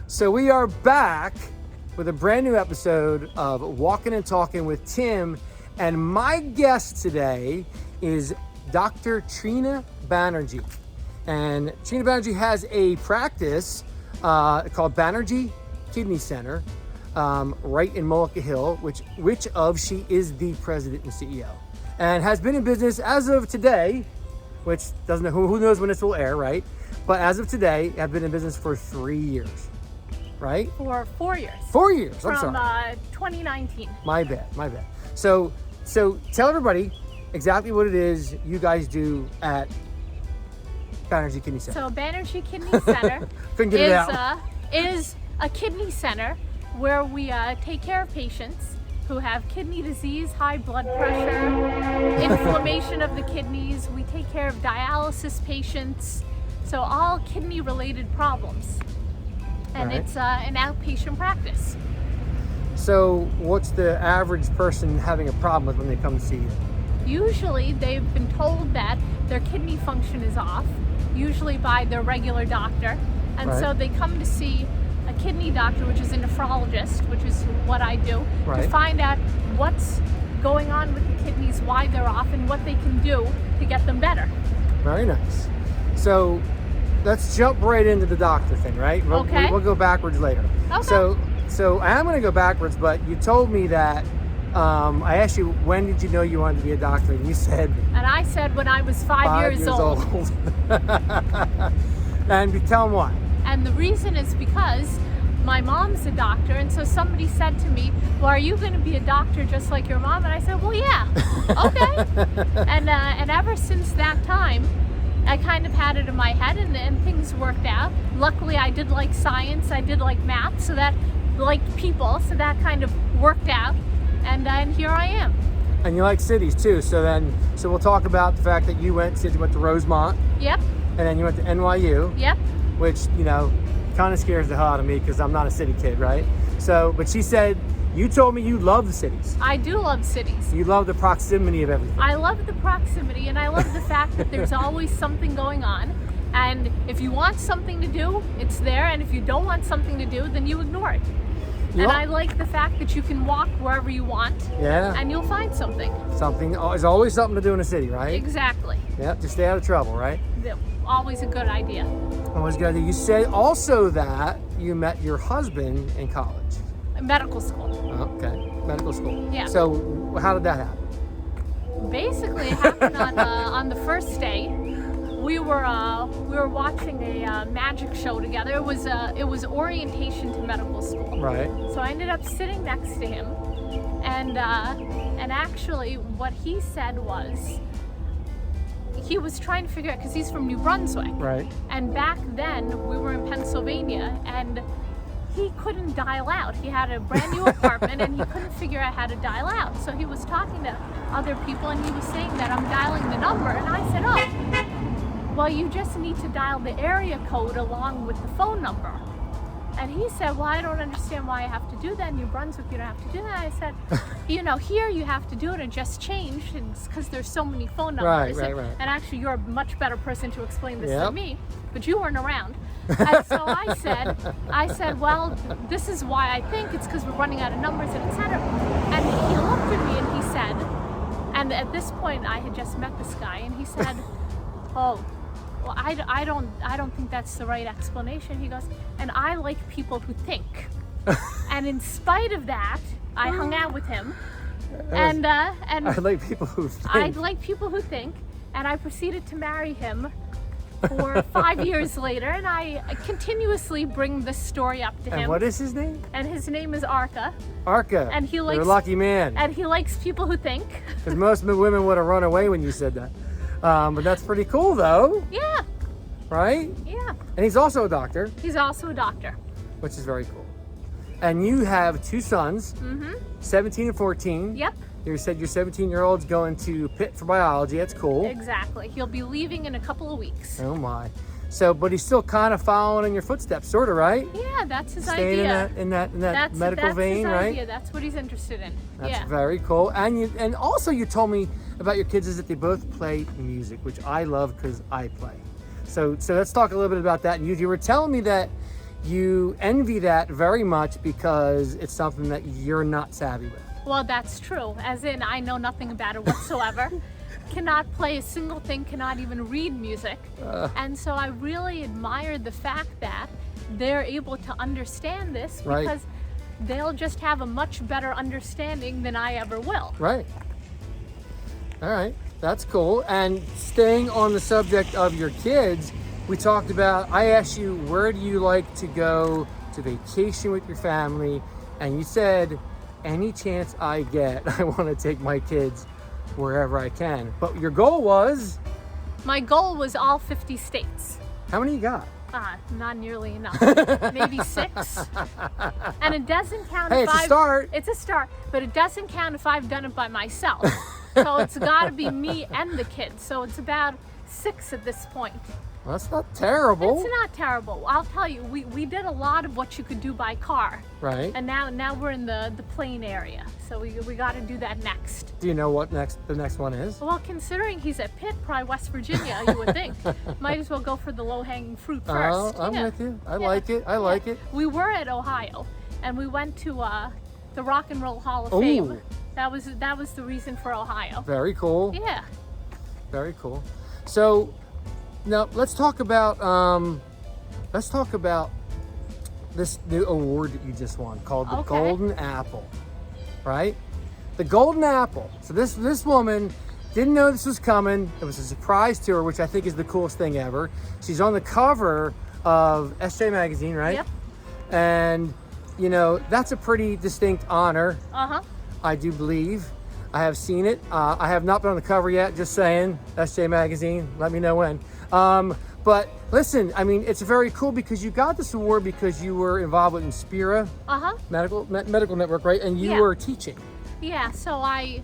So we are back with a brand new episode of Walkin and Talkin with Tim, and my guest today is Dr. Trina Banerjee. And Trina Banerjee has a practice called Banerjee Kidney Center right in Mullica Hill, which she is the president and CEO, and has been in business as of today, which doesn't know who knows when this will air, right? But as of today, I've been in business for 3 years, right? For 4 years. 4 years, I'm From sorry. 2019. My bad. So tell everybody exactly what it is you guys do at Banerjee Kidney Center. So Banerjee Kidney Center Couldn't get it out. is a kidney center where we take care of patients who have kidney disease, high blood pressure, inflammation of the kidneys. We take care of dialysis patients. So all kidney-related problems, and Right. It's an outpatient practice. So what's the average person having a problem with when they come to see you? Usually they've been told that their kidney function is off, usually by their regular doctor, and Right. so they come to see a kidney doctor, which is a nephrologist, which is what I do, Right. to find out what's going on with the kidneys, why they're off, and what they can do to get them better. Very nice. So let's jump right into the doctor thing, right? Okay. We'll go backwards later. Okay. So I am going to go backwards, but you told me that I asked you, when did you know you wanted to be a doctor? And you said And I said when I was 5 years old. And tell them why. And the reason is because my mom's a doctor, and so somebody said to me, well, are you going to be a doctor just like your mom? And I said, well, yeah, okay. And ever since that time, I kind of had it in my head, and things worked out. Luckily, I did like science, I did like math, so that, like people, so that kind of worked out, and here I am. And you like cities too, so we'll talk about the fact that you went to Rosemont, Yep, and then you went to NYU, yep. which, kind of scares the hell out of me because I'm not a city kid, right? So, but she said, you told me you love the cities. I do love cities. You love the proximity of everything. I love the proximity, and I love the fact that there's always something going on. And if you want something to do, it's there. And if you don't want something to do, then you ignore it. Yeah. And I like the fact that you can walk wherever you want, Yeah. and you'll find something. There's always something to do in a city, right? Exactly. Yeah, just stay out of trouble, right? Always a good idea. Always good idea. You said also that you met your husband in college. Medical school. Oh, okay, medical school. Yeah. So how did that happen? Basically, it happened on the first day. We were watching a magic show together. It was orientation to medical school. Right. So I ended up sitting next to him, and actually, what he said was he was trying to figure out, because he's from New Brunswick, Right. and back then we were in Pennsylvania, and he couldn't dial out. He had a brand new apartment, and he couldn't figure out how to dial out. So he was talking to other people, and he was saying that I'm dialing the number, and I said, oh, well, you just need to dial the area code along with the phone number. And he said, well, I don't understand why I have to do that. In New Brunswick, you don't have to do that. I said, here you have to do it, and just changed, because there's so many phone numbers. Right. And actually, you're a much better person to explain this Yep. than me, but you weren't around. And so I said, well, this is why I think it's because we're running out of numbers, and etc. And he looked at me and he said, and at this point I had just met this guy, and he said, oh, well, I don't think that's the right explanation. He goes, and I like people who think. And in spite of that, I hung out with him, and I like people who think. I like people who think, and I proceeded to marry him for 5 years later, and I continuously bring this story up to him. And what is his name? And his name is Arca. Arca. And he You're likes a lucky man. And he likes people who think. Because most women would have run away when you said that. But that's pretty cool, though, Yeah, right? yeah. And he's also a doctor, He's also a doctor. which is very cool. And you have 2 sons, 17 and 14. Yep, You said your 17-year-old's going to Pitt for biology. That's cool. exactly. He'll be leaving in a couple of weeks. Oh my. So, but he's still kind of following in your footsteps, sort of, right? Yeah, that's his Staying idea. in that That's medical vein, his right? idea. That's what he's interested in. That's yeah. very cool. And also you told me about your kids is that they both play music, which I love because I play. So let's talk a little bit about that. And you were telling me that you envy that very much because it's something that you're not savvy with. Well, that's true. As in, I know nothing about it whatsoever. Cannot play a single thing, cannot even read music. And so I really admire the fact that they're able to understand this because Right. they'll just have a much better understanding than I ever will. Right. All right. That's cool. And staying on the subject of your kids, we talked about, I asked you, where do you like to go to vacation with your family? And you said, any chance I get, I want to take my kids wherever I can. But your goal was? My goal was all 50 states. How many you got? Not nearly enough. Maybe 6. And it doesn't count Hey, if it's a start. It's a start, but it doesn't count if I've done it by myself. So it's got to be me and the kids. So it's about 6 at this point. Well, that's not terrible. It's not terrible. I'll tell you, we did a lot of what you could do by car. Right. And now we're in the plane area. So we got to do that next. Do you know what the next one is? Well, considering he's at Pitt, probably West Virginia, you would think. Might as well go for the low-hanging fruit first. I'm with you. I like it. I like it. We were at Ohio, and we went to the Rock and Roll Hall of Ooh. Fame. That was the reason for Ohio. Very cool. Yeah. Very cool. So now let's talk about this new award that you just won called the Okay. Golden Apple, right? The Golden Apple. So this woman didn't know this was coming. It was a surprise to her, which I think is the coolest thing ever. She's on the cover of SJ Magazine, right? Yep. And you know, that's a pretty distinct honor. I do believe. I have seen it. I have not been on the cover yet, just saying. SJ Magazine, let me know when. But listen, I mean, it's very cool because you got this award because you were involved with Inspira Medical Network, right? And you Yeah. were teaching. Yeah, so I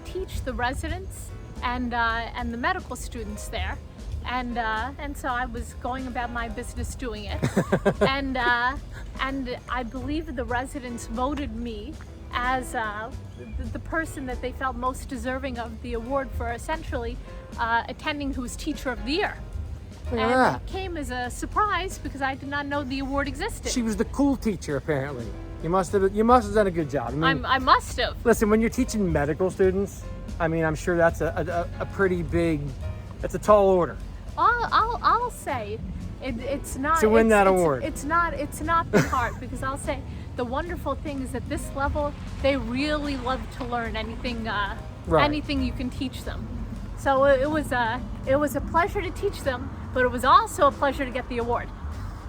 teach the residents and the medical students there. And so I was going about my business doing it. and I believe the residents voted me as the person that they felt most deserving of the award for essentially attending who's Teacher of the Year. Look at And that. it came as a surprise because I did not know the award existed. She was the cool teacher, apparently. You must have done a good job. I mean, I must have. listen, when you're teaching medical students, I mean, I'm sure that's a pretty big, that's a tall order. I'll say it's not To win that it's- award. It's not been hard because I'll say the wonderful thing is at this level they really love to learn anything anything you can teach them. So it was a pleasure to teach them, but it was also a pleasure to get the award.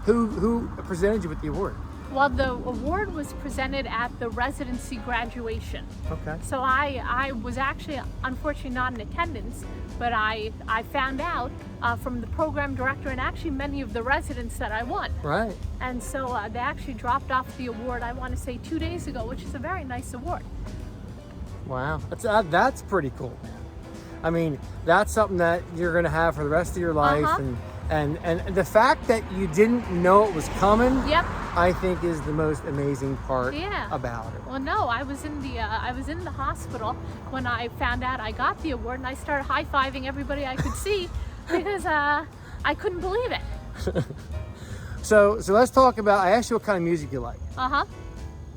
Who presented you with the award? Well, the award was presented at the residency graduation. Okay. So I was actually unfortunately not in attendance, but I found out from the program director and actually many of the residents that I won. Right. And so they actually dropped off the award, I want to say 2 days ago, which is a very nice award. Wow. That's pretty cool, man. I mean, that's something that you're going to have for the rest of your life. And the fact that you didn't know it was coming, Yep. I think is the most amazing part Yeah. about it. Well, no, I was in the hospital when I found out I got the award, and I started high-fiving everybody I could see because I couldn't believe it. So let's talk about, I asked you what kind of music you like.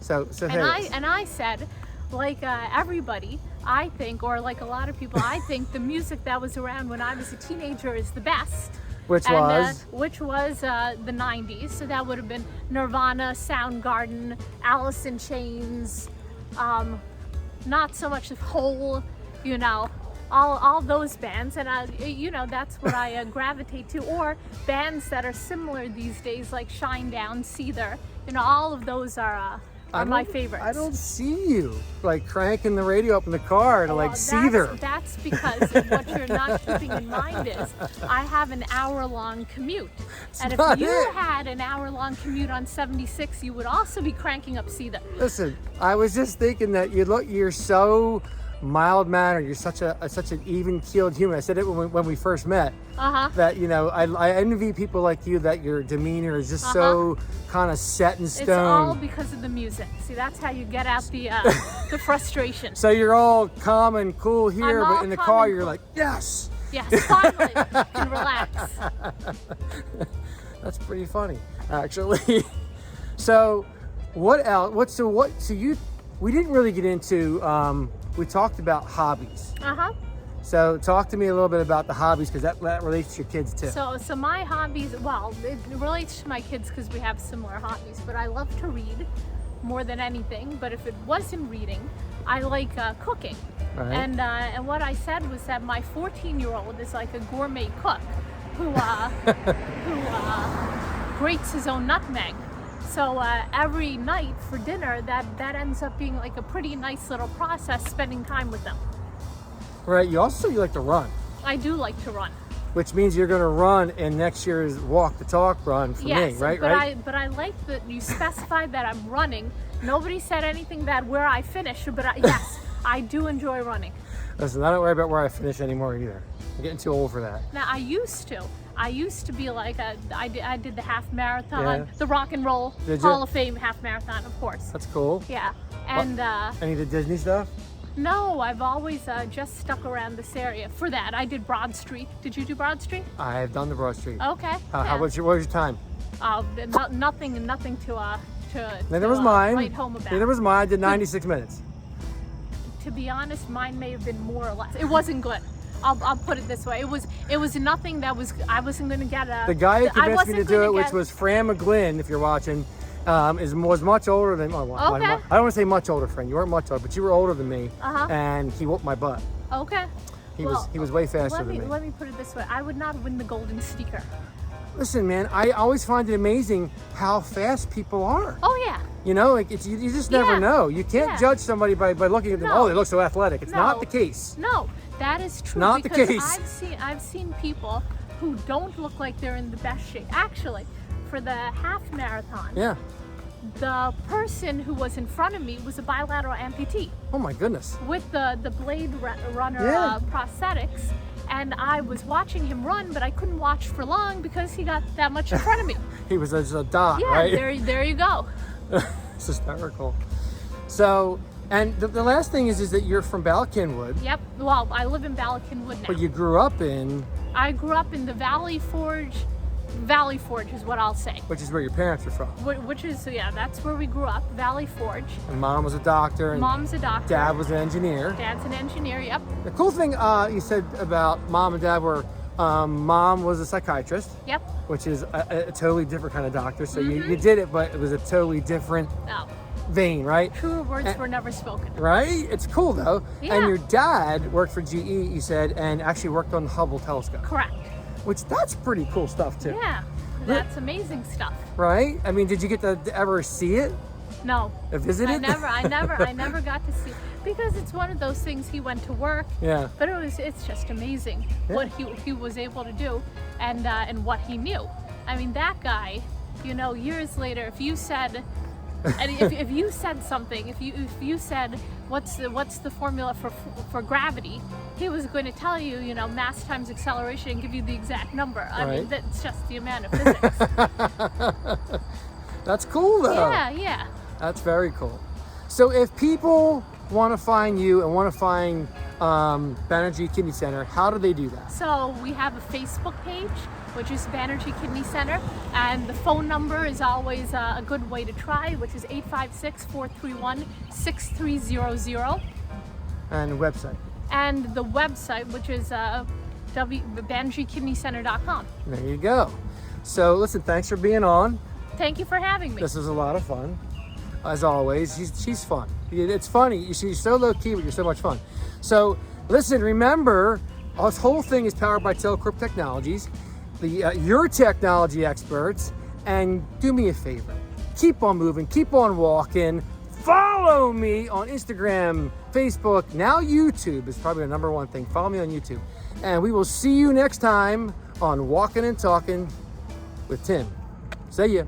So And I said, like everybody, I think, or like a lot of people, I think the music that was around when I was a teenager is the best. Which was the 90s. So that would have been Nirvana, Soundgarden, Alice in Chains, not so much of Hole, you know, all those bands. And that's what I gravitate to. Or bands that are similar these days, like Shinedown, Seether. You know, all of those are my favorites. I don't see you like cranking the radio up in the car to like Seether. That's because what you're not keeping in mind is I have an hour-long commute. And if you had an hour-long commute on 76, you would also be cranking up Seether. Listen, I was just thinking that you're so mild-mannered. You're such an even-keeled human. I said it when we first met. That, you know, I envy people like you that your demeanor is just so kind of set in stone. It's all because of the music. See, that's how you get out the frustration. So you're all calm and cool here, I'm but all in the calm car and you're cool. like, yes. Yes, finally, you can relax. That's pretty funny, actually. So, what else? We didn't really get into. We talked about hobbies. So, talk to me a little bit about the hobbies because that relates to your kids too. So my hobbies, well, it relates to my kids because we have similar hobbies. But I love to read more than anything. But if it wasn't reading, I like cooking. Right. And what I said was that my 14-year-old is like a gourmet cook who grates his own nutmeg. So every night for dinner, that ends up being like a pretty nice little process, spending time with them. Right. You like to run, I do like to run. which means you're going to run in next year's Walk the Talk run for me, right? But I like that you specified that I'm running. Nobody said anything about where I finish, but yes, I do enjoy running. Listen, I don't worry about where I finish anymore either. I'm getting too old for that. Now, I used to be like I did the half marathon, Yeah. the Rock and Roll Did you? Hall of Fame half marathon, of course. That's cool. Yeah, and Any of the Disney stuff? no, I've always just stuck around this area. For that, I did Broad Street. Did you do Broad Street? I have done the Broad Street. Okay. What was your time? Nothing to Neither was mine. write home about. Neither was mine. I did 96 minutes. To be honest, mine may have been more or less. It wasn't good. I'll put it this way. It was nothing that was. I wasn't going to get a. The guy who convinced me to do it, which get, was Fran McGlynn, if you're watching, was much older than. I don't want to say much older, Fran. You weren't much older, but you were older than me, and he whooped my butt. Okay. He was way faster than me. Let me put it this way. I would not win the golden sneaker. Listen, man, I always find it amazing how fast people are. Oh yeah. You know, like you just never know. You can't judge somebody by looking at them. No. Oh, they look so athletic. It's not the case. No, that is true. Not the because case. I've seen people who don't look like they're in the best shape. Actually, for the half marathon, Yeah. the person who was in front of me was a bilateral amputee Oh my goodness. with the Blade Runner prosthetics. And I was watching him run, but I couldn't watch for long because he got that much in front of me. He was just a dot, Yeah, right? there you go. It's hysterical. So, and the last thing is that you're from Balkinwood. Yep. Well, I live in Balkinwood now. But you grew up in, I grew up in the Valley Forge. Valley Forge is what I'll say. which is where your parents are from. Which is, that's where we grew up, Valley Forge. And mom was a doctor, and Mom's a doctor. dad was an engineer. Dad's an engineer, yep. The cool thing you said about mom and dad were, mom was a psychiatrist, Yep. which is a totally different kind of doctor. So you did it, but it was a totally different No. vein, right? Truer words were never spoken. Right? It's cool though. Yeah. And your dad worked for GE, you said, and actually worked on the Hubble telescope. Correct. Which that's pretty cool stuff too. Yeah. That's amazing stuff. Right? I mean, did you get to ever see it? No. Visit it? I never got to see, because it's one of those things. He went to work. Yeah. But it's just amazing what he was able to do and what he knew. I mean, that guy, years later, if you said and if you said something, if you said what's the formula for gravity, he was going to tell you, mass times acceleration and give you the exact number. I mean, that's just the amount of physics. That's cool though. Yeah. That's very cool. So if people want to find you and want to find Banerjee Kidney Center, how do they do that? So we have a Facebook page, which is Banerjee Kidney Center, and the phone number is always a good way to try, which is 856-431-6300. And website. And the website, which is banerjeekidneycenter.com. There you go. So listen, thanks for being on. Thank you for having me. This was a lot of fun. As always, she's fun. It's funny. She's so low key, but you're so much fun. So listen, remember, this whole thing is powered by Telecorp Technologies, your technology experts. And do me a favor, keep on moving, keep on walking. Follow me on Instagram, Facebook, now YouTube is probably the number one thing. Follow me on YouTube. And we will see you next time on Walkin' and Talkin' with Tim. See ya.